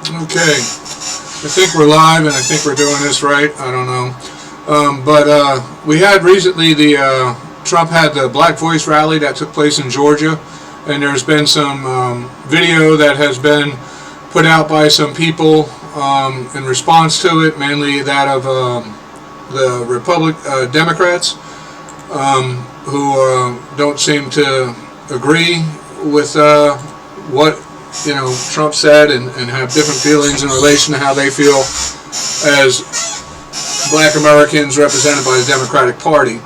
Okay, I think we're live, and I think we're doing this right. I don't know, but we had recently Trump had the Black Voice rally that took place in Georgia, and there's been some video that has been put out by some people in response to it, mainly that of the Democrats who don't seem to agree with what Trump said, and have different feelings in relation to how they feel as Black Americans represented by the Democratic Party.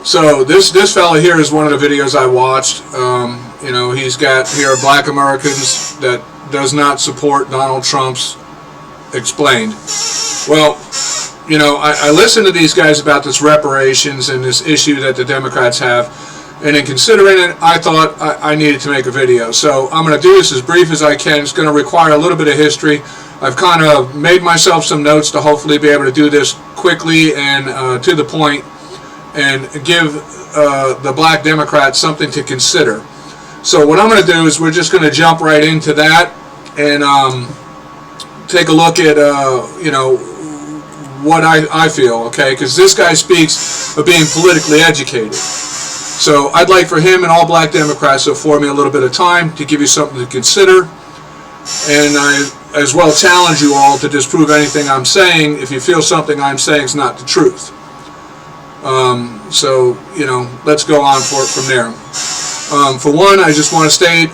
So this fellow here is one of the videos I watched. He's got here Black Americans that does not support Donald Trump's explained. Well, I listened to these guys about this reparations and this issue that the Democrats have. And in considering it, I thought I needed to make a video. So I'm going to do this as brief as I can. It's going to require a little bit of history. I've kind of made myself some notes to hopefully be able to do this quickly and to the point, and give the Black Democrats something to consider. So what I'm going to do is we're just going to jump right into that and take a look at what I feel, okay? Because this guy speaks of being politically educated. So I'd like for him and all Black Democrats to afford me a little bit of time to give you something to consider, and I as well challenge you all to disprove anything I'm saying if you feel something I'm saying is not the truth. So let's go on from there. For one, I just want to state,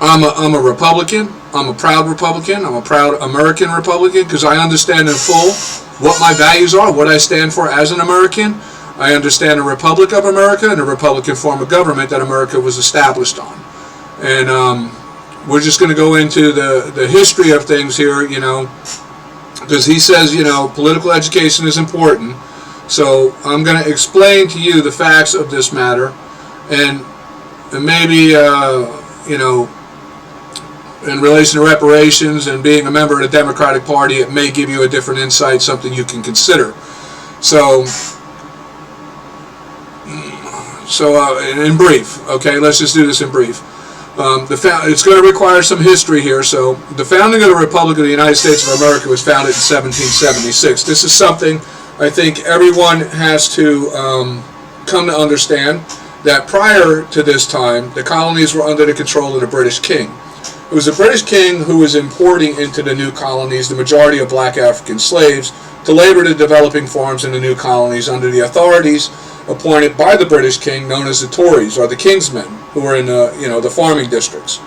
I'm a Republican. I'm a proud Republican. I'm a proud American Republican, because I understand in full what my values are, what I stand for as an American. I understand the Republic of America and the Republican form of government that America was established on. And we're just going to go into the history of things here, because he says, political education is important. So I'm going to explain to you the facts of this matter, and maybe, in relation to reparations and being a member of the Democratic Party, it may give you a different insight, something you can consider. So in brief, okay, let's just do this in brief. It's going to require some history here. So the founding of the Republic of the United States of America was founded in 1776. This is something I think everyone has to come to understand, that prior to this time, the colonies were under the control of the British king. It was the British king who was importing into the new colonies the majority of Black African slaves to labor the developing farms in the new colonies under the authorities appointed by the British king, known as the Tories, or the Kingsmen, who were in the farming districts.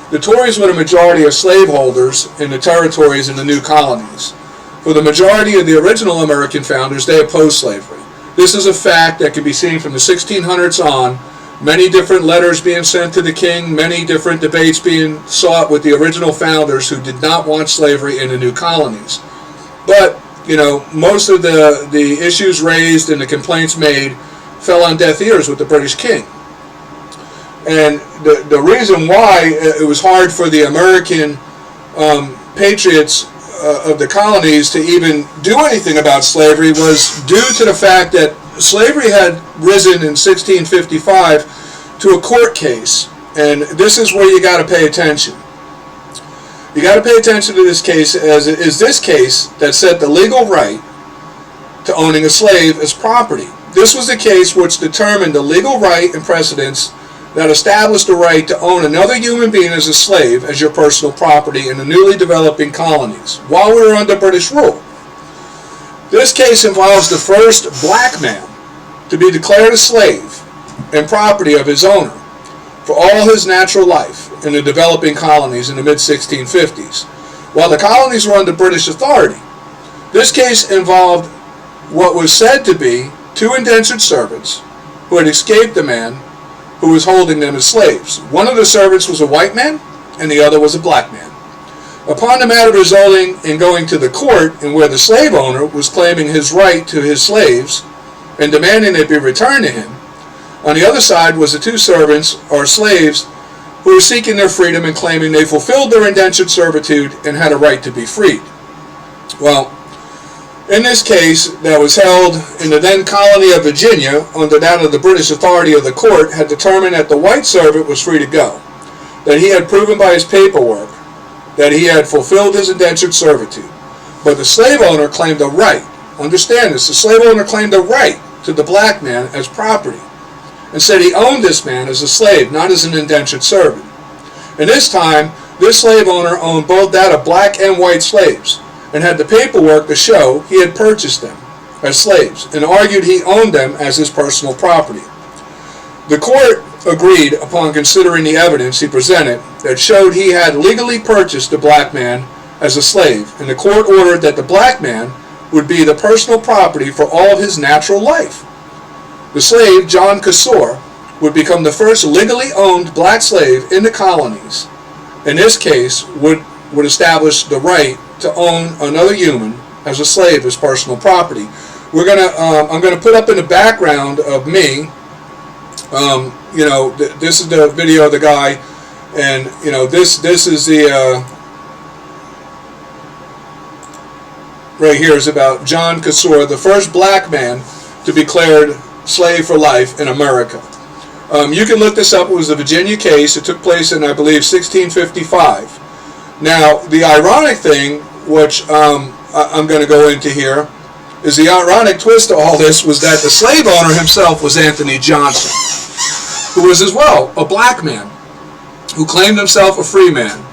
The Tories were the majority of slaveholders in the territories in the new colonies. For the majority of the original American founders, they opposed slavery. This is a fact that can be seen from the 1600s on, many different letters being sent to the king, many different debates being sought with the original founders who did not want slavery in the new colonies. But most of the issues raised and the complaints made fell on deaf ears with the British king. And the reason why it was hard for the American patriots of the colonies to even do anything about slavery was due to the fact that slavery had risen in 1655 to a court case. And this is where you got to pay attention. You got to pay attention to this case, as it is this case that set the legal right to owning a slave as property. This was the case which determined the legal right and precedents that established the right to own another human being as a slave as your personal property in the newly developing colonies, while we were under British rule. This case involves the first black man to be declared a slave and property of his owner for all his natural life in the developing colonies in the mid-1650s, while the colonies were under British authority. This case involved what was said to be two indentured servants who had escaped the man who was holding them as slaves. One of the servants was a white man, and the other was a black man. Upon the matter resulting in going to the court, and where the slave owner was claiming his right to his slaves and demanding they be returned to him, on the other side was the two servants, or slaves, who were seeking their freedom and claiming they fulfilled their indentured servitude and had a right to be freed. Well, in this case that was held in the then colony of Virginia, under that of the British authority of the court, had determined that the white servant was free to go. that he had proven by his paperwork that he had fulfilled his indentured servitude. But the slave owner claimed a right. Understand this. The slave owner claimed a right to the black man as property and said he owned this man as a slave, not as an indentured servant. And this time, this slave owner owned both that of black and white slaves and had the paperwork to show he had purchased them as slaves and argued he owned them as his personal property. The court agreed upon considering the evidence he presented that showed he had legally purchased the black man as a slave, and the court ordered that the black man would be the personal property for all of his natural life. The slave, John Casor, would become the first legally owned black slave in the colonies. In this case, would establish the right to own another human as a slave as personal property. I'm gonna put up in the background of me. This is the video of the guy, and this is the right here is about John Casor, the first black man to be declared slave for life in America. You can look this up. It was a Virginia case. It took place in, I believe, 1655. Now, the ironic thing, which I'm going to go into here, is the ironic twist to all this was that the slave owner himself was Anthony Johnson, who was as well a black man who claimed himself a free man.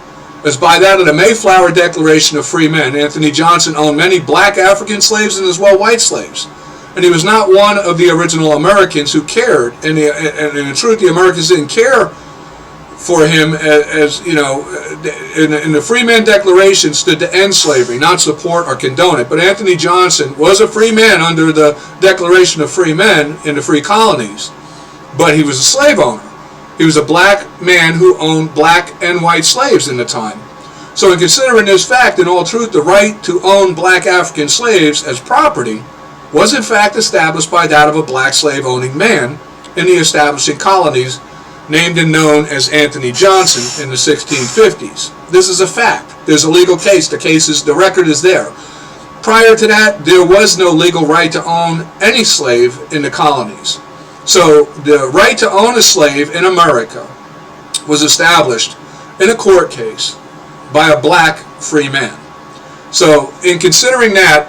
As by that of the Mayflower Declaration of Free Men, Anthony Johnson owned many black African slaves and as well white slaves. And he was not one of the original Americans who cared. And in truth, the Americans didn't care for him as in the Freeman Declaration stood to end slavery, not support or condone it. But Anthony Johnson was a free man under the Declaration of Free Men in the free colonies. But he was a slave owner. He was a black man who owned black and white slaves in the time. So in considering this fact, in all truth, the right to own black African slaves as property was in fact established by that of a black slave-owning man in the establishing colonies named and known as Anthony Johnson in the 1650s. This is a fact. There's a legal case. The record is there. Prior to that, there was no legal right to own any slave in the colonies. So the right to own a slave in America was established in a court case by a black free man. So in considering that,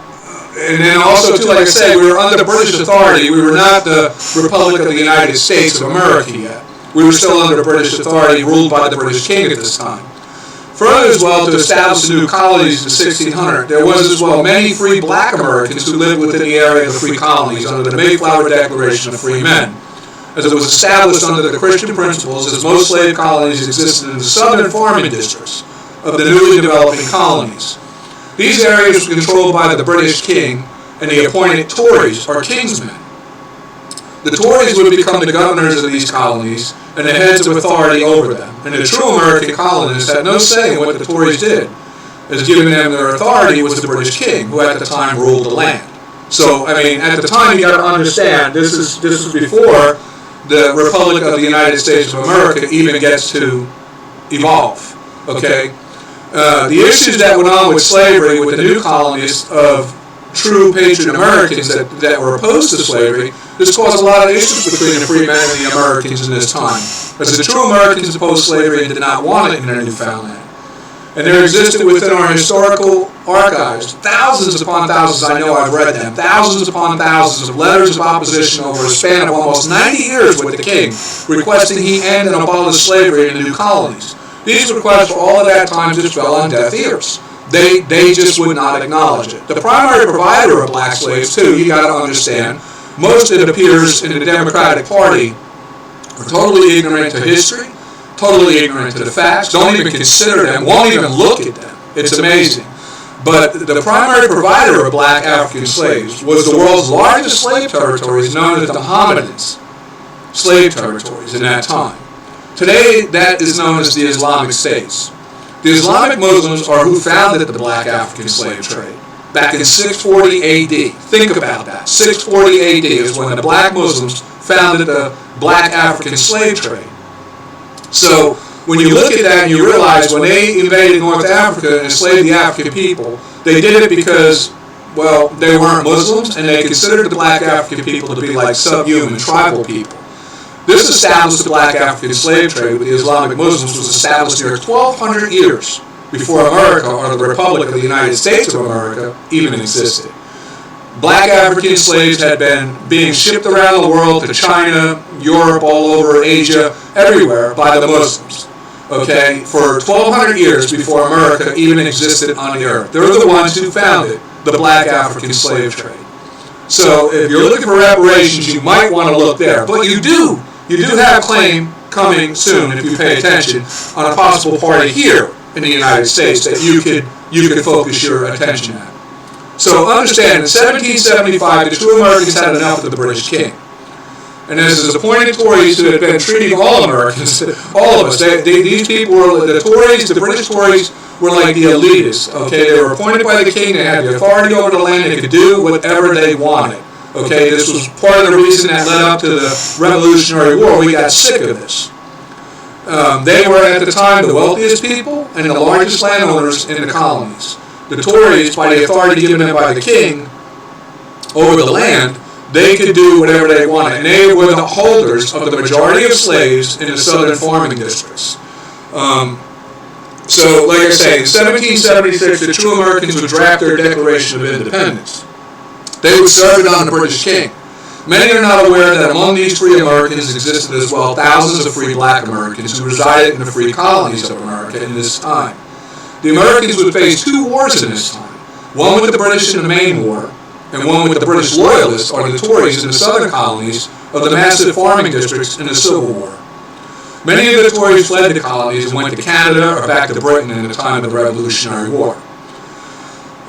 and then also too, like I said, we were under British authority. We were not the Republic of the United States of America yet. We were still under British authority, ruled by the British King at this time. Further as well, to establish the new colonies in 1600, there was as well many free black Americans who lived within the area of the free colonies under the Mayflower Declaration of Free Men, as it was established under the Christian principles, as most slave colonies existed in the southern farming districts of the newly developing colonies. These areas were controlled by the British King and the appointed Tories, or Kingsmen. The Tories would become the governors of these colonies and the heads of authority over them. And the true American colonists had no say in what the Tories did, as giving them their authority was the British King, who at the time ruled the land. So, I mean, at the time you got to understand, this is before the Republic of the United States of America even gets to evolve, okay? The issues that went on with slavery with the new colonists of true patriot Americans that were opposed to slavery, this caused a lot of issues between the free men and the Americans in this time. As the true Americans opposed slavery and did not want it in their newfound land. And there existed within our historical archives thousands upon thousands, I know I've read them, thousands upon thousands of letters of opposition over a span of almost 90 years with the king, requesting he end and abolish slavery in the new colonies. These requests for all of that time just fell on deaf ears. They just would not acknowledge it. The primary provider of black slaves, too, you got to understand, most, it appears, in the Democratic Party are totally ignorant to history, totally ignorant to the facts, don't even consider them, won't even look at them. It's amazing. But the primary provider of black African slaves was the world's largest slave territories, known as the Mohammedans slave territories in that time. Today, that is known as the Islamic States. The Islamic Muslims are who founded the black African slave trade back in 640 AD. Think about that. 640 AD is when the black Muslims founded the black African slave trade. So when you look at that and you realize when they invaded North Africa and enslaved the African people, they did it because, well, they weren't Muslims and they considered the black African people to be like subhuman tribal people. This established the black African slave trade with the Islamic Muslims was established near 1,200 years before America, or the Republic of the United States of America, even existed. Black African slaves had been being shipped around the world to China, Europe, all over Asia, everywhere by the Muslims. Okay, for 1,200 years before America even existed on the earth. They're the ones who founded the black African slave trade. So if you're looking for reparations, you might want to look there. But you do have a claim coming soon, if you pay attention, on a possible party here in the United States that you could focus your attention at. So understand, in 1775, the true Americans had enough of the British king. And as his appointed Tories who had been treating all Americans, all of us, these people were the Tories, the British Tories were like the elitists. Okay, they were appointed by the king, they had the authority over the land, they could do whatever they wanted. Okay, this was part of the reason that led up to the Revolutionary War. We got sick of this. They were at the time the wealthiest people and the largest landowners in the colonies. The Tories, by the authority given them by the king over the land, they could do whatever they wanted. And they were the holders of the majority of slaves in the southern farming districts. So, like I say, in 1776, the true Americans would draft their Declaration of Independence. They would serve it on the British king. Many are not aware that among these free Americans existed as well thousands of free black Americans who resided in the free colonies of America in this time. The Americans would face two wars in this time, one with the British in the Main War, and one with the British Loyalists, or the Tories, in the southern colonies of the massive farming districts in the Civil War. Many of the Tories fled the colonies and went to Canada or back to Britain in the time of the Revolutionary War.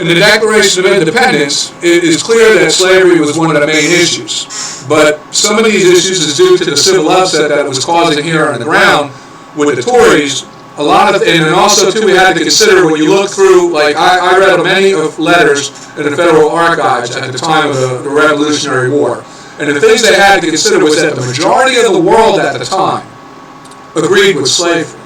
In the Declaration of Independence, it is clear that slavery was one of the main issues. But some of these issues is due to the civil upset that it was causing here on the ground with the Tories. A lot of, and also too, we had to consider when you look through, like I read many of letters in the Federal Archives at the time of the Revolutionary War. And the things they had to consider was that the majority of the world at the time agreed with slavery.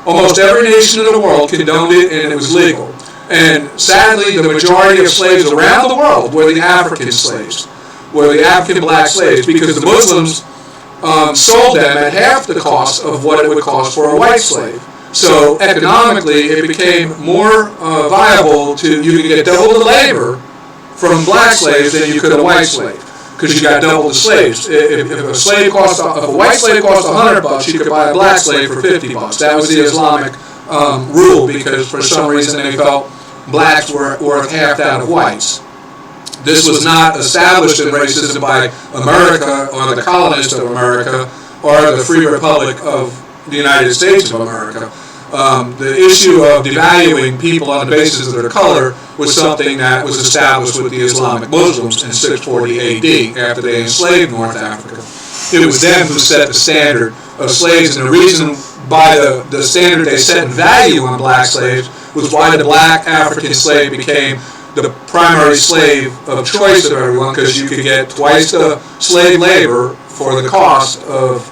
Almost every nation in the world condoned it, and it was legal. And sadly, the majority of slaves around the world were the African slaves, were the African black slaves, because the Muslims sold them at half the cost of what it would cost for a white slave. So economically, it became more viable you could get double the labor from black slaves than you could a white slave, because you got double the slaves. If a white slave cost $100, you could buy a black slave for $50. That was the Islamic rule, because for some reason they felt blacks were worth half that of whites. This was not established in racism by America or the colonists of America or the Free Republic of the United States of America. The issue of devaluing people on the basis of their color was something that was established with the Islamic Muslims in 640 AD after they enslaved North Africa. It was them who set the standard of slaves, and the reason by the standard they set in value on black slaves was why the black African slave became the primary slave of choice of everyone, because you could get twice the slave labor for the cost of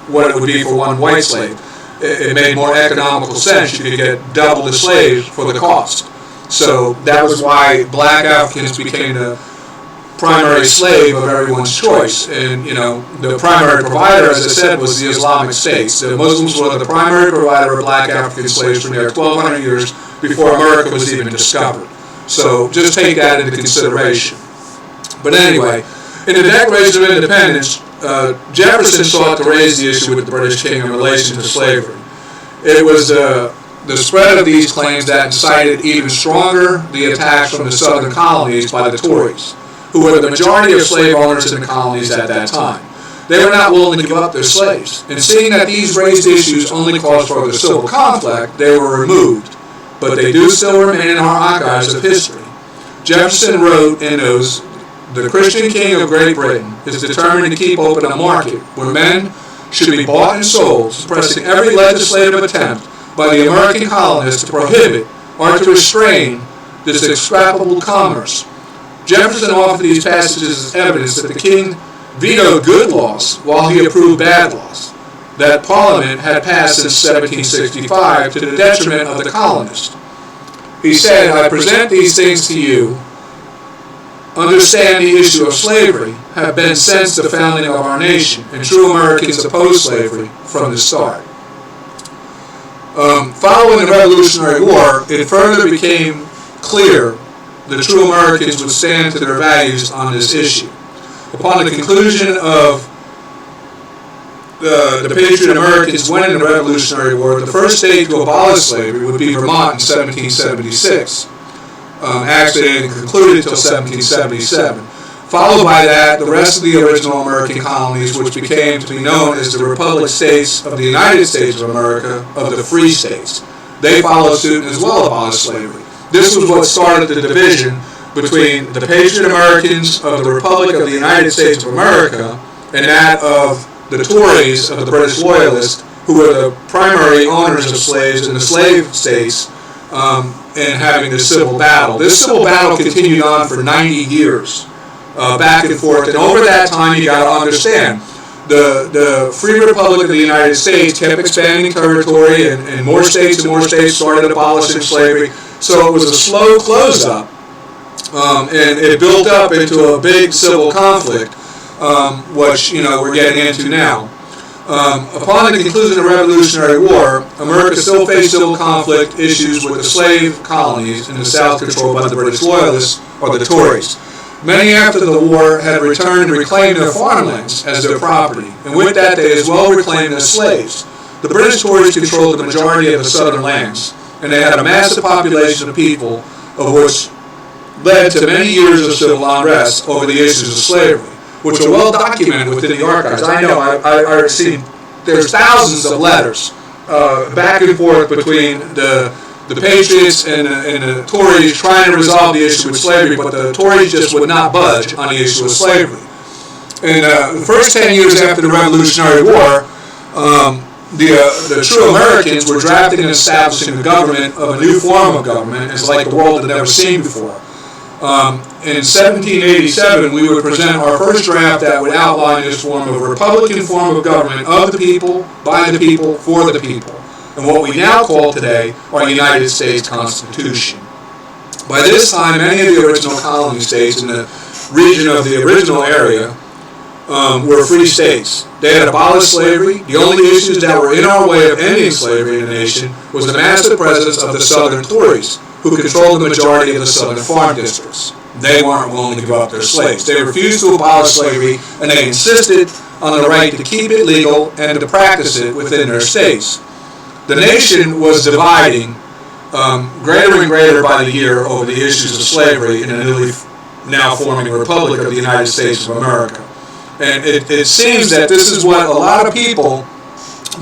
what it would be for one white slave. It made more economical sense. You could get double the slaves for the cost. So that was why black Africans became the primary slave of everyone's choice. And, the primary provider, as I said, was the Islamic states. The Muslims were the primary provider of black African slaves for near 1,200 years before America was even discovered. So just take that into consideration. But anyway, in the Declaration of Independence, Jefferson sought to raise the issue with the British king in relation to slavery. It was the spread of these claims that incited even stronger the attacks from the southern colonies by the Tories, who were the majority of slave owners in the colonies at that time. They were not willing to give up their slaves. And seeing that these raised issues only caused further civil conflict, they were removed. But they do still remain in our archives of history. Jefferson wrote in those, "The Christian king of Great Britain is determined to keep open a market where men should be bought and sold, suppressing every legislative attempt by the American colonists to prohibit or to restrain this execrable commerce." Jefferson offered these passages as evidence that the king vetoed good laws while he approved bad laws that Parliament had passed since 1765 to the detriment of the colonists. He said, "I present these things to you understand the issue of slavery have been since the founding of our nation, and true Americans opposed slavery from the start. Following the Revolutionary War, it further became clear that true Americans would stand to their values on this issue. Upon the conclusion of the Patriot Americans winning the Revolutionary War, the first state to abolish slavery would be Vermont in 1776. Actually, it didn't conclude until 1777. Followed by that, the rest of the original American colonies, which became to be known as the Republic States of the United States of America, of the Free States. They followed suit and as well abolished slavery. This was what started the division between the Patriot Americans of the Republic of the United States of America and that of the Tories of the British Loyalists, who were the primary owners of slaves in the slave states, and having this civil battle. This civil battle continued on for 90 years, back and forth. And over that time, you got to understand, the Free Republic of the United States kept expanding territory, and more states started abolishing slavery. So it was a slow close-up, and it built up into a big civil conflict, which we're getting into now. Upon the conclusion of the Revolutionary War, America still faced civil conflict issues with the slave colonies in the South controlled by the British Loyalists, or the Tories. Many after the war had returned and reclaimed their farmlands as their property, and with that they as well reclaimed their slaves. The British Tories controlled the majority of the southern lands, and they had a massive population of people, of which led to many years of civil unrest over the issues of slavery, which are well documented within the archives. I know, I've seen, there's thousands of letters back and forth between the Patriots and the Tories trying to resolve the issue with slavery, but the Tories just would not budge on the issue of slavery. In the first 10 years after the Revolutionary War, the true Americans were drafting and establishing a government of a new form of government, as like the world had never seen before. In 1787, we would present our first draft that would outline this form of Republican form of government of the people, by the people, for the people, and what we now call today our United States Constitution. By this time, many of the original colony states in the region of the original area were free states. They had abolished slavery. The only issues that were in our way of ending slavery in the nation was the massive presence of the Southern Tories, who controlled the majority of the southern farm districts. They weren't willing to give up their slaves. They refused to abolish slavery, and they insisted on the right to keep it legal and to practice it within their states. The nation was dividing greater and greater by the year over the issues of slavery in a newly now forming Republic of the United States of America. And it seems that this is what a lot of people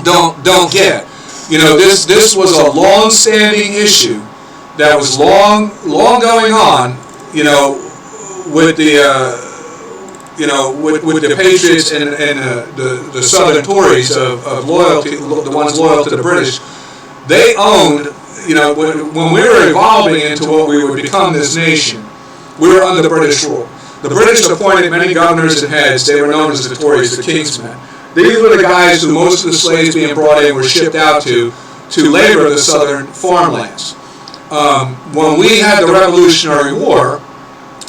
don't get. This was a long-standing issue that was long going on, with the with the Patriots and the Southern Tories of loyalty, the ones loyal to the British. They owned, when we were evolving into what we would become this nation, we were under British rule. The British appointed many governors and heads. They were known as the Tories, the Kingsmen. These were the guys who most of the slaves being brought in were shipped out to labor the southern farmlands. When we had the Revolutionary War,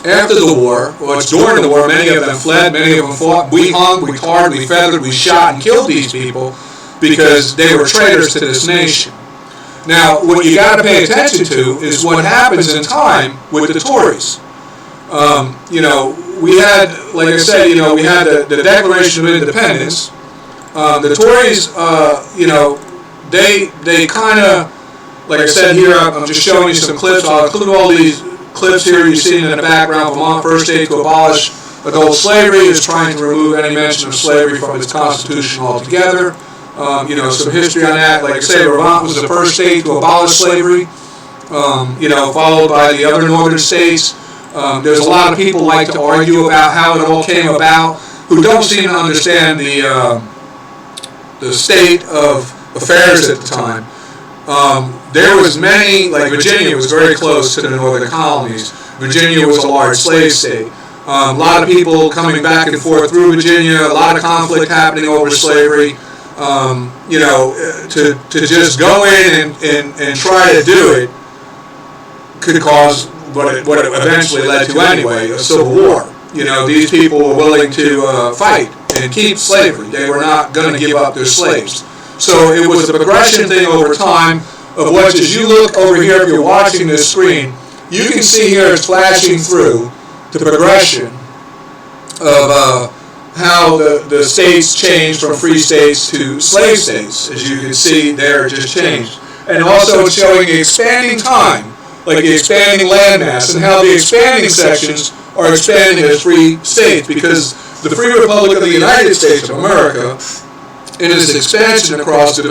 after the war, or during the war, many of them fled, many of them fought. We hung, we tarred, we feathered, we shot and killed these people because they were traitors to this nation. Now, what you got to pay attention to is what happens in time with the Tories. We had, like I said, we had the Declaration of Independence. The Tories, they kind of, like I said here, I'm just showing you some clips. I'll include all these clips here you see in the background. Vermont, first state to abolish adult slavery, is trying to remove any mention of slavery from its constitution altogether. Some history on that. Like I say, Vermont was the first state to abolish slavery, followed by the other northern states. There's a lot of people like to argue about how it all came about, who don't seem to understand the state of affairs at the time. There was many, like Virginia was very close to the northern colonies. Virginia was a large slave state. A lot of people coming back and forth through Virginia, a lot of conflict happening over slavery. To just go in and try to do it could cause what it eventually led to anyway, a civil war. You know, these people were willing to fight and keep slavery. They were not going to give up their slaves. So it was a progression thing over time of what, as you look over here, if you're watching this screen, you can see here it's flashing through the progression of how the states changed from free states to slave states. As you can see there, it just changed. And also it's showing the expanding time, like the expanding landmass, and how the expanding sections are expanding as free states, because the Free Republic of the United States of America, in its expansion across in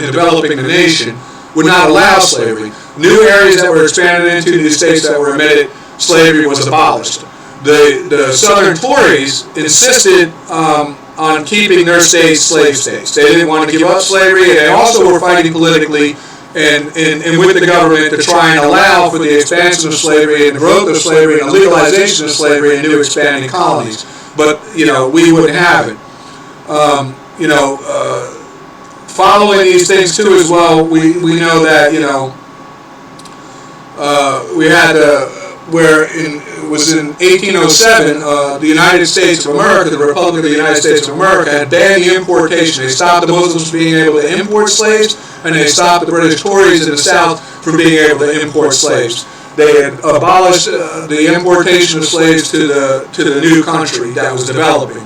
developing the nation, would not allow slavery. New areas that were expanded into, new states that were admitted, slavery was abolished. The Southern Tories insisted on keeping their states slave states. They didn't want to give up slavery, and they also were fighting politically and with the government to try and allow for the expansion of slavery and the growth of slavery and the legalization of slavery in new expanding colonies. But, you know, we wouldn't have it. Following these things too as well, we know that, you know, we had it was in 1807, the United States of America, the Republic of the United States of America, had banned the importation. They stopped the Muslims from being able to import slaves, and they stopped the British Tories in the South from being able to import slaves. They had abolished the importation of slaves to the new country that was developing.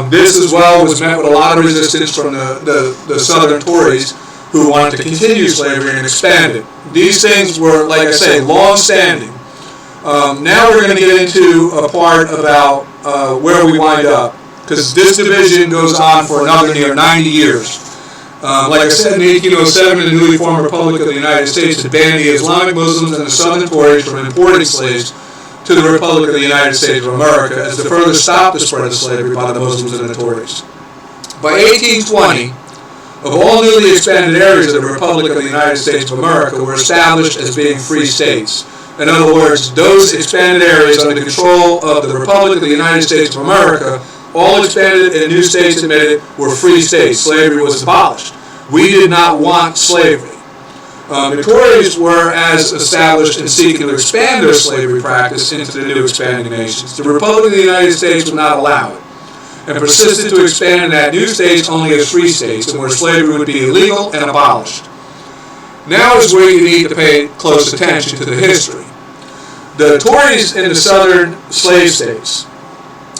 This as well was met with a lot of resistance from the Southern Tories, who wanted to continue slavery and expand it. These things were, like I say, long-standing. Now we're going to get into a part about where we wind up, because this division goes on for another near 90 years. Like I said, in 1807, the newly formed Republic of the United States had banned the Islamic Muslims and the Southern Tories from importing slaves to the Republic of the United States of America, as to further stop the spread of slavery by the Muslims and the Tories. By 1820, of all newly expanded areas of the Republic of the United States of America were established as being free states. In other words, those expanded areas under the control of the Republic of the United States of America, all expanded and new states admitted, were free states. Slavery was abolished. We did not want slavery. The Tories were as established in seeking to expand their slavery practice into the new expanding nations. The Republic of the United States would not allow it, and persisted to expand that new states only as free states, and where slavery would be illegal and abolished. Now is where you need to pay close attention to the history. The Tories in the southern slave states,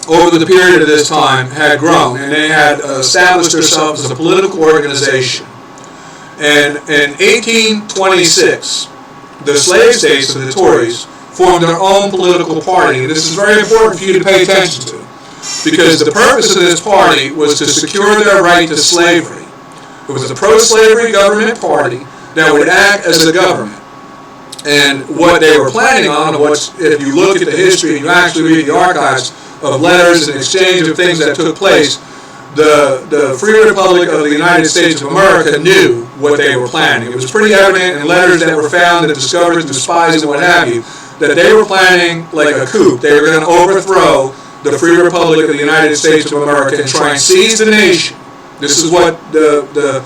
over the period of this time, had grown, and they had established themselves as a political organization. And in 1826, the slave states of the Tories formed their own political party. And this is very important for you to pay attention to, because the purpose of this party was to secure their right to slavery. It was a pro-slavery government party that would act as a government. And what they were planning on, if you look at the history and you actually read the archives of letters and exchange of things that took place, the Free Republic of the United States of America knew what they were planning. It was pretty evident in letters that were found and discovered through spies and what have you, that they were planning like a coup. They were going to overthrow the Free Republic of the United States of America and try and seize the nation. This is what the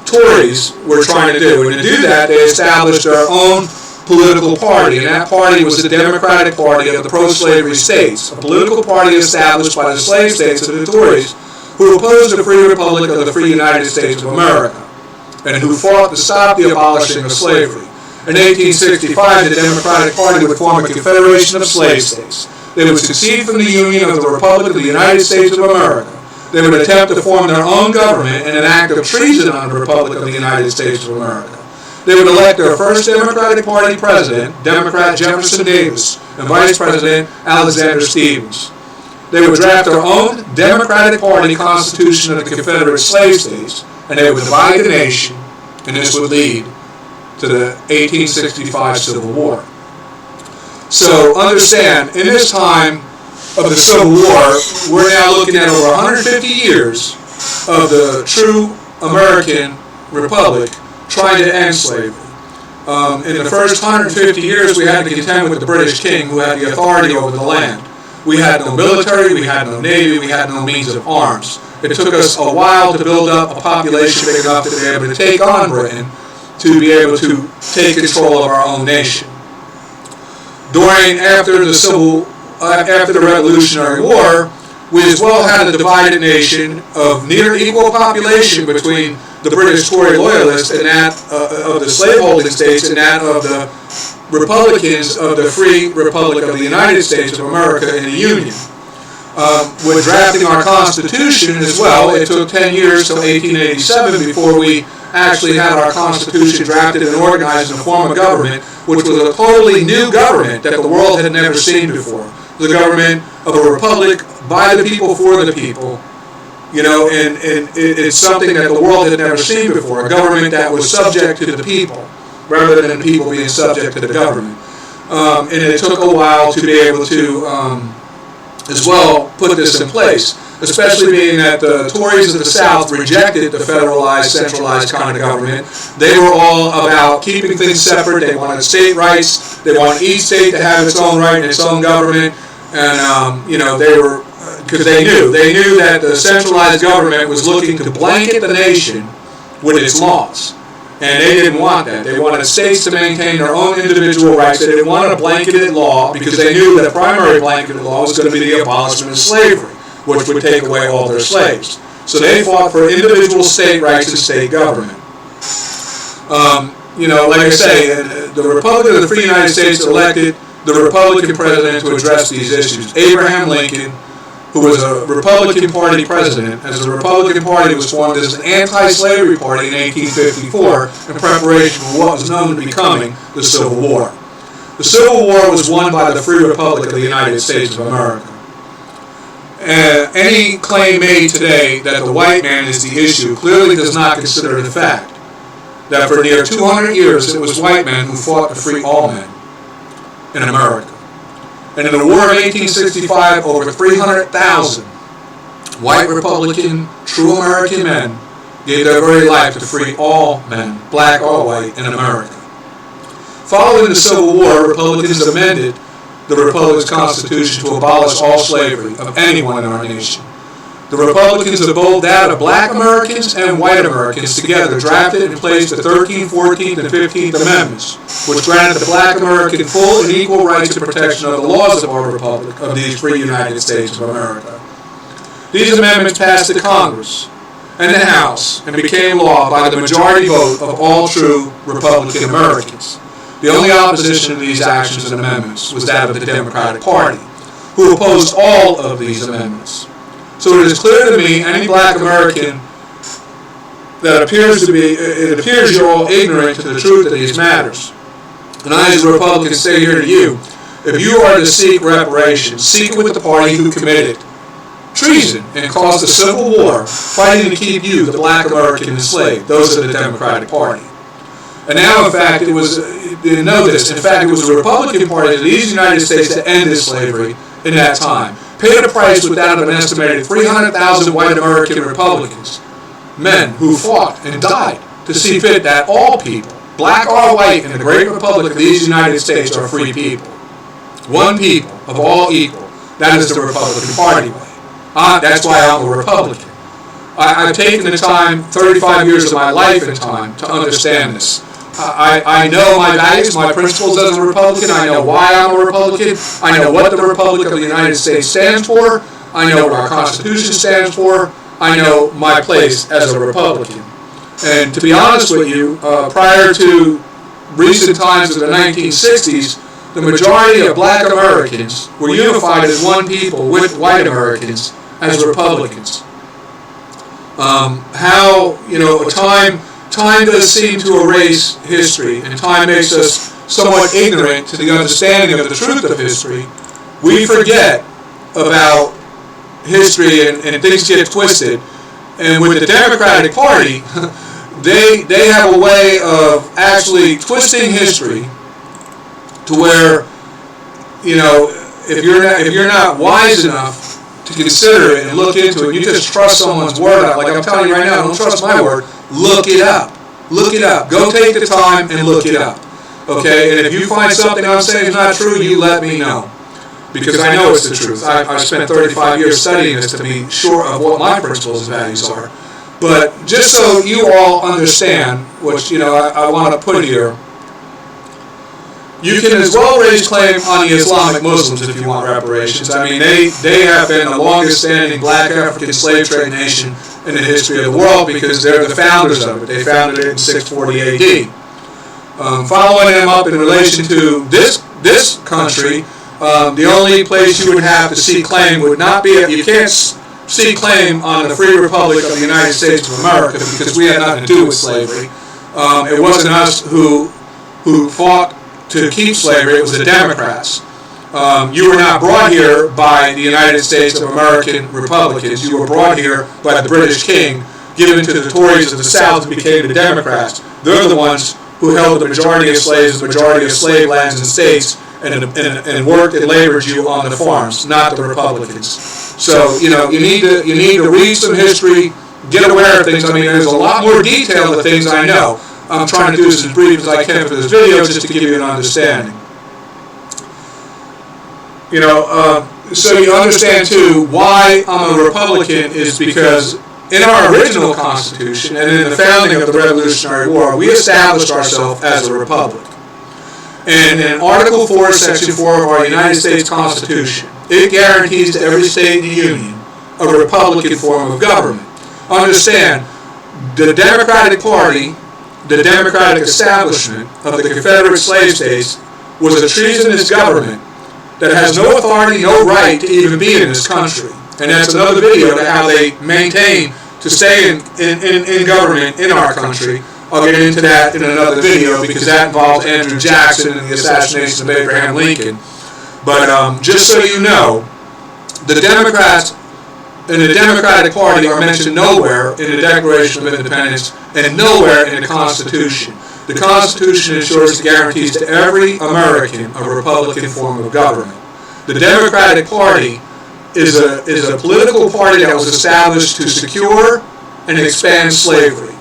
Tories were trying to do. And to do that, they established their own political party, and that party was the Democratic Party of the pro-slavery states, a political party established by the slave states of the Tories, who opposed the Free Republic of the Free United States of America, and who fought to stop the abolishing of slavery. In 1865, the Democratic Party would form a confederation of slave states. They would secede from the Union of the Republic of the United States of America. They would attempt to form their own government in an act of treason on the Republic of the United States of America. They would elect their first Democratic Party president, Democrat Jefferson Davis, and Vice President Alexander Stephens. They would draft their own Democratic Party Constitution of the Confederate Slave States, and they would divide the nation, and this would lead to the 1865 Civil War. So understand, in this time of the Civil War, we're now looking at over 150 years of the true American Republic trying to end slavery. In the first 150 years, we had to contend with the British king, who had the authority over the land. We had no military, we had no navy, we had no means of arms. It took us a while to build up a population big enough to be able to take on Britain, to be able to take control of our own nation. after the Revolutionary War, we as well had a divided nation of near equal population between the British Tory loyalists and that of the slaveholding states and that of the Republicans of the Free Republic of the United States of America in the Union. With drafting our Constitution as well, it took 10 years till 1887 before we actually had our Constitution drafted and organized in a form of government, which was a totally new government that the world had never seen before. The government of a republic by the people for the people, and it's something that the world had never seen before, a government that was subject to the people rather than people being subject to the government. And it took a while to be able to as well put this in place, especially being that the Tories of the South rejected the federalized, centralized kind of government. They were all about keeping things separate. They wanted state rights. They wanted each state to have its own right and its own government. And they were, because they knew that the centralized government was looking to blanket the nation with its laws. And they didn't want that. They wanted states to maintain their own individual rights. They didn't want a blanketed law because they knew that the primary blanketed law was going to be the abolishment of slavery, which would take away all their slaves. So they fought for individual state rights and state government. Like I say, the Republic of the Free United States elected the Republican president to address these issues. Abraham Lincoln, who was a Republican Party president, as the Republican Party was formed as an anti-slavery party in 1854 in preparation for what was known to be becoming the Civil War. The Civil War was won by the Free Republic of the United States of America. Any claim made today that the white man is the issue clearly does not consider the fact that for near 200 years it was white men who fought to free all men in America. And in the War of 1865, over 300,000 white Republican, true American men gave their very life to free all men, black or white, in America. Following the Civil War, Republicans amended the Republic's Constitution to abolish all slavery of anyone in our nation. The Republicans of both that of black Americans and white Americans together drafted and placed the 13th, 14th, and 15th Amendments, which granted the black American full and equal rights and protection of the laws of our Republic, of these free United States of America. These amendments passed the Congress and the House and became law by the majority vote of all true Republican Americans. The only opposition to these actions and amendments was that of the Democratic Party, who opposed all of these amendments. So it is clear to me, any black American, that it appears you're all ignorant to the truth of these matters. And I, as a Republican, say here to you, if you are to seek reparations, seek it with the party who committed treason and caused a civil war, fighting to keep you, the black American, enslaved. Those are the Democratic Party. And now, in fact, it was the Republican Party of these United States that ended slavery in that time. Paid a price with that of an estimated 300,000 white American Republicans, men who fought and died to see fit that all people, black or white, in the great Republic of these United States are free people. One people of all equal. That is the Republican Party way. That's why I'm a Republican. I've taken the time, 35 years of my life in time, to understand this. I know my values, my principles as a Republican. I know why I'm a Republican. I know what the Republic of the United States stands for. I know what our Constitution stands for. I know my place as a Republican. And to be honest with you, prior to recent times of the 1960s, the majority of black Americans were unified as one people with white Americans as Republicans. Time does seem to erase history, and time makes us somewhat ignorant to the understanding of the truth of history. We forget about history and things get twisted. And with the Democratic Party, they have a way of actually twisting history to where, if you're not wise enough to consider it and look into it, you just trust someone's word out. Like I'm telling you right now, don't trust my word. Look it up. Look it up. Go take the time and look it up. Okay? And if you find something I'm saying is not true, you let me know. Because I know it's the truth. I've spent 35 years studying this to be sure of what my principles and values are. But just so you all understand, which I want to put here, you can as well raise claim on the Islamic Muslims if you want reparations. I mean, they have been the longest standing black African slave trade nation in the history of the world because they're the founders of it. They founded it in 640 AD. Following them up in relation to this country, the only place you would have to seek claim would not be, you can't seek claim on the Free Republic of the United States of America because we had nothing to do with slavery. It wasn't us who fought to keep slavery, it was the Democrats. You were not brought here by the United States of American Republicans. You were brought here by the British King, given to the Tories of the South who became the Democrats. They're the ones who held the majority of slaves, the majority of slave lands and states, and worked and labored you on the farms, not the Republicans. So, you know, you need to read some history, get aware of things. I mean, there's a lot more detail to things I know. I'm trying to do this as brief as I can for this video just to give you an understanding. You know, so you understand too why I'm a Republican is because in our original Constitution and in the founding of the Revolutionary War, we established ourselves as a republic. And in Article 4, Section 4 of our United States Constitution, it guarantees to every state in the Union a Republican form of government. Understand, the Democratic Party, the Democratic establishment of the Confederate slave states, was a treasonous government that has no authority, no right to even be in this country. And that's another video to how they maintain to stay in government in our country. I'll get into that in another video because that involves Andrew Jackson and the assassination of Abraham Lincoln. But just so you know, the Democrats and the Democratic Party are mentioned nowhere in the Declaration of Independence and nowhere in the Constitution. The Constitution ensures the guarantees to every American a Republican form of government. The Democratic Party is a political party that was established to secure and expand slavery.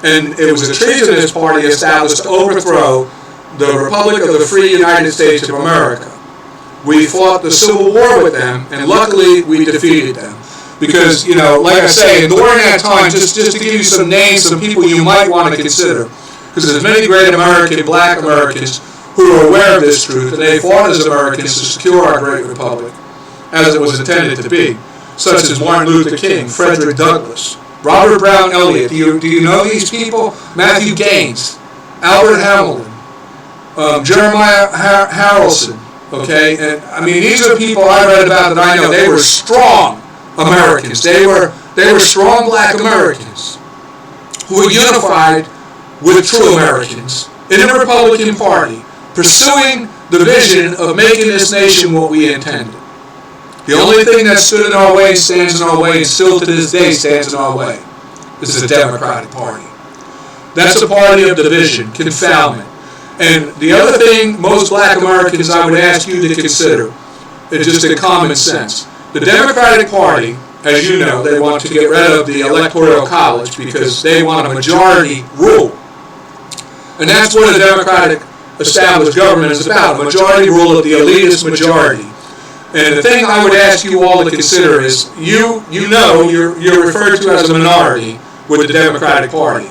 And it was a treasonous party established to overthrow the Republic of the Free United States of America. We fought the Civil War with them, and luckily we defeated them. Because, you know, like I say, during that time, just to give you some names, some people you might want to consider, because there's many great black Americans, who are aware of this truth, and they fought as Americans to secure our great republic, as it was intended to be, such as Martin Luther King, Frederick Douglass, Robert Brown Elliott. Do you know these people? Matthew Gaines, Albert Hamilton, Jeremiah Harrelson. Okay, and I mean these are people I read about that I know. They were strong Americans. They were strong black Americans who were unified with true Americans in the Republican Party, pursuing the vision of making this nation what we intended. The only thing that stood in our way, stands in our way, and still to this day stands in our way is the Democratic Party. That's a party of division, confoundment. And the other thing most black Americans I would ask you to consider is just a common sense. The Democratic Party, as you know, they want to get rid of the Electoral College because they want a majority rule. And that's what a democratic established government is about, a majority rule of the elitist majority. And the thing I would ask you all to consider is, you're referred to as a minority with the Democratic Party.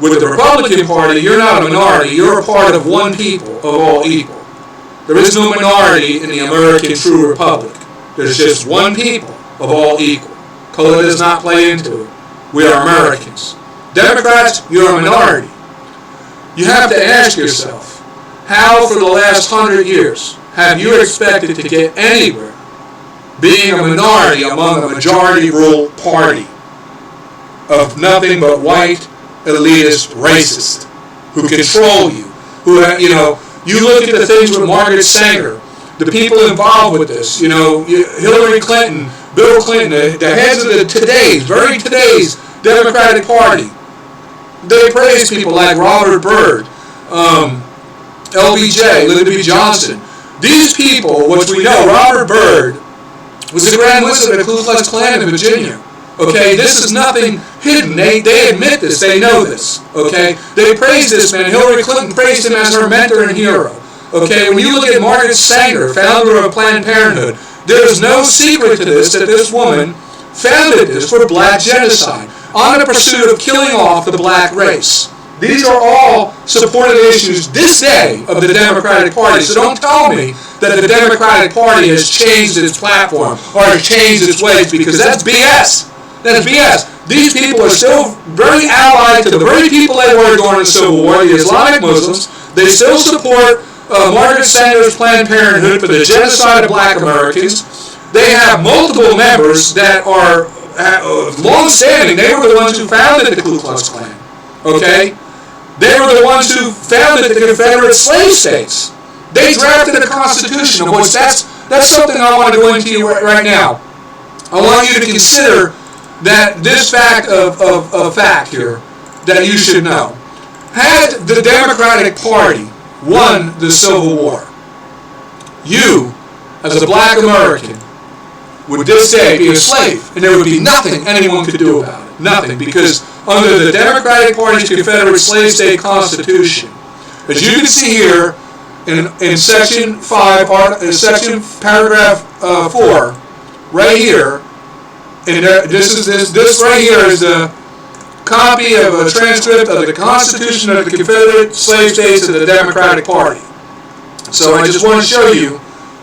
With the Republican Party, you're not a minority, you're a part of one people of all equal. There is no minority in the American true republic. There's just one people of all equal. Color does not play into it. We are Americans. Democrats, you're a minority. You have to ask yourself, how for the last 100 years have you expected to get anywhere being a minority among a majority rule party of nothing but white, elitist, racist, who control you, you look at the things with Margaret Sanger, the people involved with this, Hillary Clinton, Bill Clinton, the heads of today's Democratic Party. They praise people like Robert Byrd, LBJ, Lyndon B. Johnson. These people, which we know, Robert Byrd was the Grand Wizard of the Ku Klux Klan in Virginia. Okay, this is nothing hidden. They admit this. They know this. Okay, they praise this man. Hillary Clinton praised him as her mentor and hero. Okay, when you look at Margaret Sanger, founder of Planned Parenthood, there is no secret to this that this woman founded this for black genocide on the pursuit of killing off the black race. These are all supported issues this day of the Democratic Party. So don't tell me that the Democratic Party has changed its platform or has changed its ways, because that's BS. That's BS. These people are still very allied to the very people they were during the Civil War, the Islamic Muslims. They still support Margaret Sanger's Planned Parenthood for the genocide of black Americans. They have multiple members that are long-standing. They were the ones who founded the Ku Klux Klan. Okay? They were the ones who founded the Confederate slave states. They drafted a constitution, of which that's something I want to go into right now. I want you to consider that this fact of fact here that you should know. Had the Democratic Party won the Civil War, you, as a black American, would this day be a slave, and there would be nothing anyone could do about it. Nothing, because under the Democratic Party's Confederate slave state constitution, as you can see here in section 5, section paragraph 4, right here, and this right here is a copy of a transcript of the Constitution of the Confederate slave states of the Democratic Party. So I just want to show you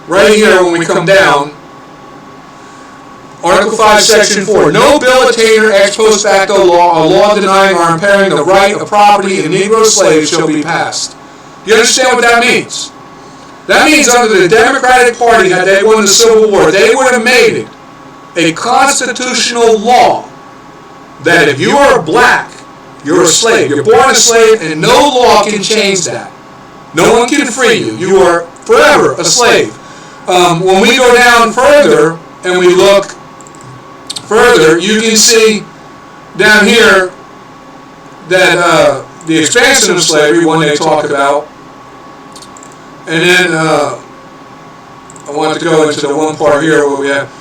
right here when we come down. Article 5, Section 4. No bill attaining ex post facto law, a law denying or impairing the right of property in Negro slaves shall be passed. Do you understand what that means? That means under the Democratic Party, had they won the Civil War, they would have made it a constitutional law that if you are black, you're a slave. You're born a slave, and no law can change that. No one can free you. You are forever a slave. When we go down further and we look further, you can see down here that the expansion of slavery, one they talk about, and then I want to go into the one part here where we have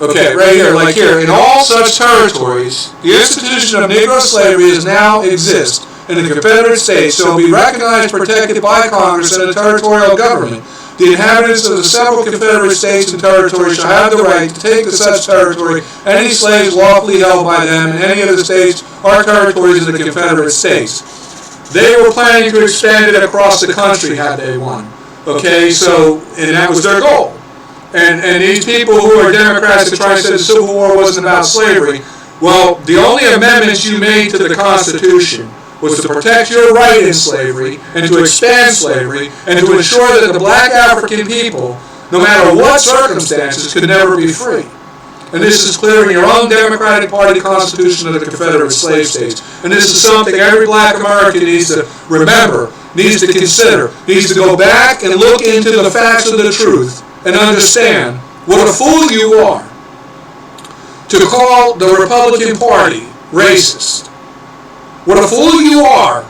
okay, right here, like here, in all such territories, the institution of Negro slavery as now exists in the Confederate States shall be recognized, protected by Congress and a territorial government. The inhabitants of the several Confederate States and territories shall have the right to take to such territory any slaves lawfully held by them in any of the states or territories of the Confederate States. They were planning to expand it across the country had they won. Okay, so, and that was their goal. And these people who are Democrats that try to say the Civil War wasn't about slavery, well, the only amendments you made to the Constitution was to protect your right in slavery and to expand slavery and to ensure that the black African people, no matter what circumstances, could never be free. And this is clear in your own Democratic Party Constitution of the Confederate slave states. And this is something every black American needs to remember, needs to consider, needs to go back and look into the facts of the truth and understand what a fool you are to call the Republican Party racist. What a fool you are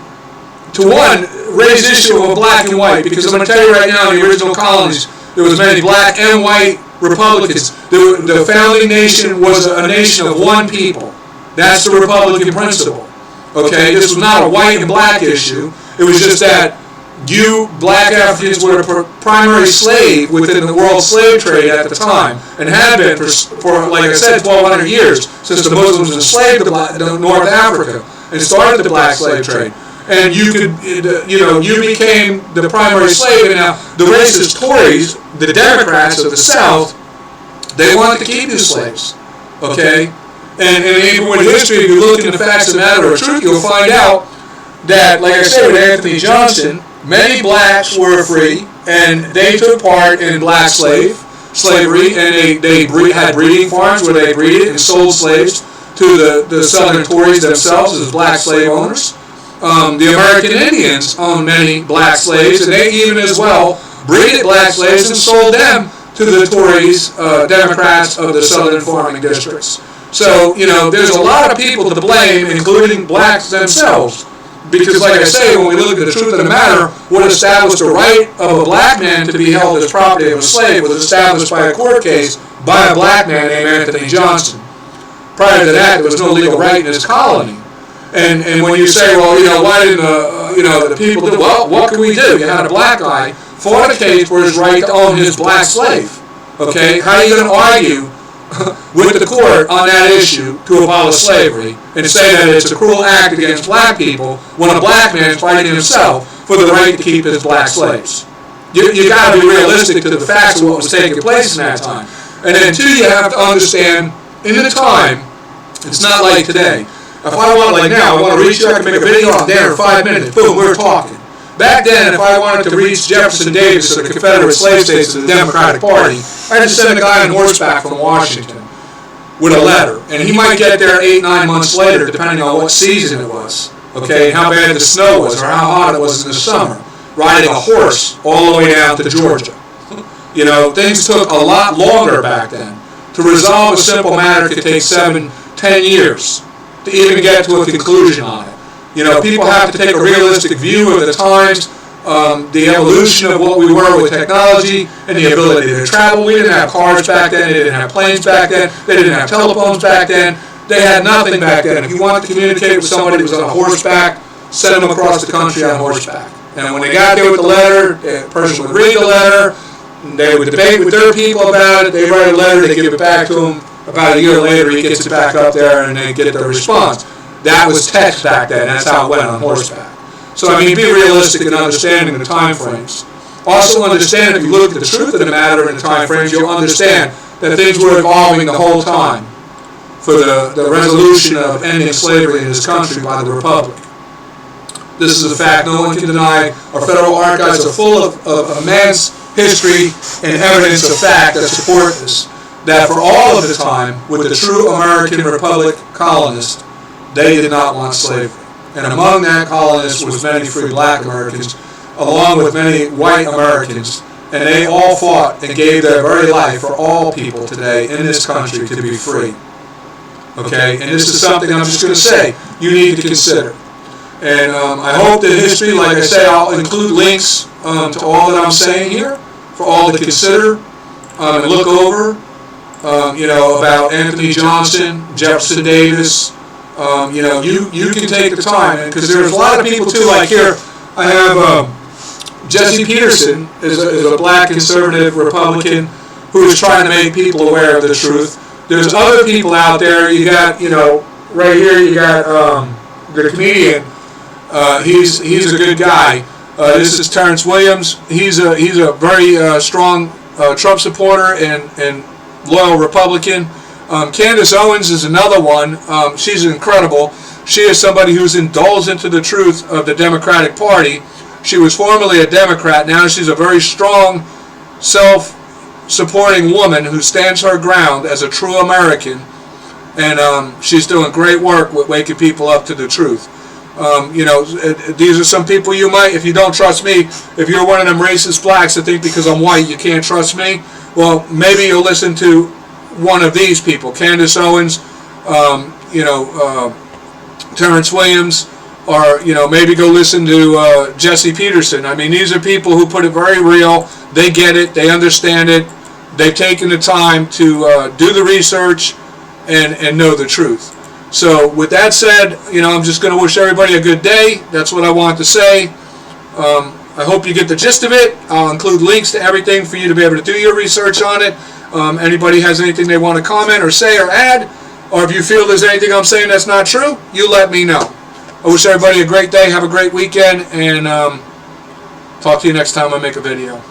to, one, raise the issue of black and white, because I'm going to tell you right now, in the original colonies, there was many black and white Republicans. The founding nation was a nation of one people. That's the Republican principle. Okay, this was not a white and black issue. It was just that you black Africans were the primary slave within the world slave trade at the time, and had been for like I said, 1,200 years, since the Muslims enslaved North Africa and started the black slave trade. And you could, you became the primary slave. And now the racist Tories, the Democrats of the South, they wanted to keep you slaves. Okay, and even with history, if you look in the facts of the matter of truth, you'll find out that, like I said, with Anthony Johnson, many blacks were free, and they took part in black slavery, and they had breeding farms where they breeded and sold slaves to the Southern Tories themselves as black slave owners. The American Indians owned many black slaves, and they even as well breeded black slaves and sold them to the Tories, Democrats of the Southern farming districts. So, there's a lot of people to blame, including blacks themselves. Because, like I say, when we look at the truth of the matter, what established the right of a black man to be held as property of a slave was established by a court case by a black man named Anthony Johnson. Prior to that, there was no legal right in his colony. And when you say, well, why didn't the people do? Well, what could we do? You had a black guy fought a case for his right to own his black slave. Okay, how are you going to argue with the court on that issue to abolish slavery and say that it's a cruel act against black people when a black man is fighting himself for the right to keep his black slaves. You got to be realistic to the facts of what was taking place in that time. And then two, you have to understand, in the time, it's not like today. If I want, like now, I want to reach you, I can make a video on there in 5 minutes. Boom, we're talking. Back then, if I wanted to reach Jefferson Davis or the Confederate slave states of the Democratic Party, I had to send a guy on horseback from Washington with a letter. And he might get there 8, 9 months later, depending on what season it was, okay, and how bad the snow was or how hot it was in the summer, riding a horse all the way down to Georgia. You know, things took a lot longer back then. To resolve a simple matter could take 7, 10 years to even get to a conclusion on it. You know, people have to take a realistic view of the times, the evolution of what we were with technology and the ability to travel. We didn't have cars back then. They didn't have planes back then. They didn't have telephones back then. They had nothing back then. If you wanted to communicate with somebody who was on horseback, send them across the country on horseback. And when they got there with the letter, the person would read the letter, they would debate with their people about it, they write a letter, they give it back to him. About a year later, he gets it back up there and they get their response. That was text back then. That's how it went on horseback. So, I mean, be realistic in understanding the time frames. Also understand, if you look at the truth of the matter in the time frames, you'll understand that things were evolving the whole time for the resolution of ending slavery in this country by the Republic. This is a fact no one can deny. Our federal archives are full of immense history and evidence of fact that support this. That for all of the time, with the true American Republic colonists, they did not want slavery. And among that colonists was many free black Americans, along with many white Americans. And they all fought and gave their very life for all people today in this country to be free. Okay? And this is something I'm just going to say you need to consider. And I hope that history, like I say, I'll include links to all that I'm saying here for all to consider and look over. You know, about Anthony Johnson, Jefferson Davis. You know, you can take the time, because there's a lot of people too. Like here, I have Jesse Peterson is a black conservative Republican who is trying to make people aware of the truth. There's other people out there. You got, you know, right here you got the comedian. He's a good guy. This is Terrence Williams. He's a very strong Trump supporter and loyal Republican. Candace Owens is another one. She's incredible. She is somebody who's indulged into the truth of the Democratic Party. She was formerly a Democrat. Now she's a very strong, self-supporting woman who stands her ground as a true American. And she's doing great work with waking people up to the truth. You know, these are some people you might, if you don't trust me, if you're one of them racist blacks that think because I'm white you can't trust me, well, maybe you'll listen to one of these people, Candace Owens, you know, Terrence Williams, or, you know, maybe go listen to Jesse Peterson. I mean, these are people who put it very real. They get it. They understand it. They've taken the time to do the research and know the truth. So with that said, you know, I'm just going to wish everybody a good day. That's what I want to say. I hope you get the gist of it. I'll include links to everything for you to be able to do your research on it. Anybody has anything they want to comment or say or add, or if you feel there's anything I'm saying that's not true, you let me know. I wish everybody a great day. Have a great weekend, and talk to you next time I make a video.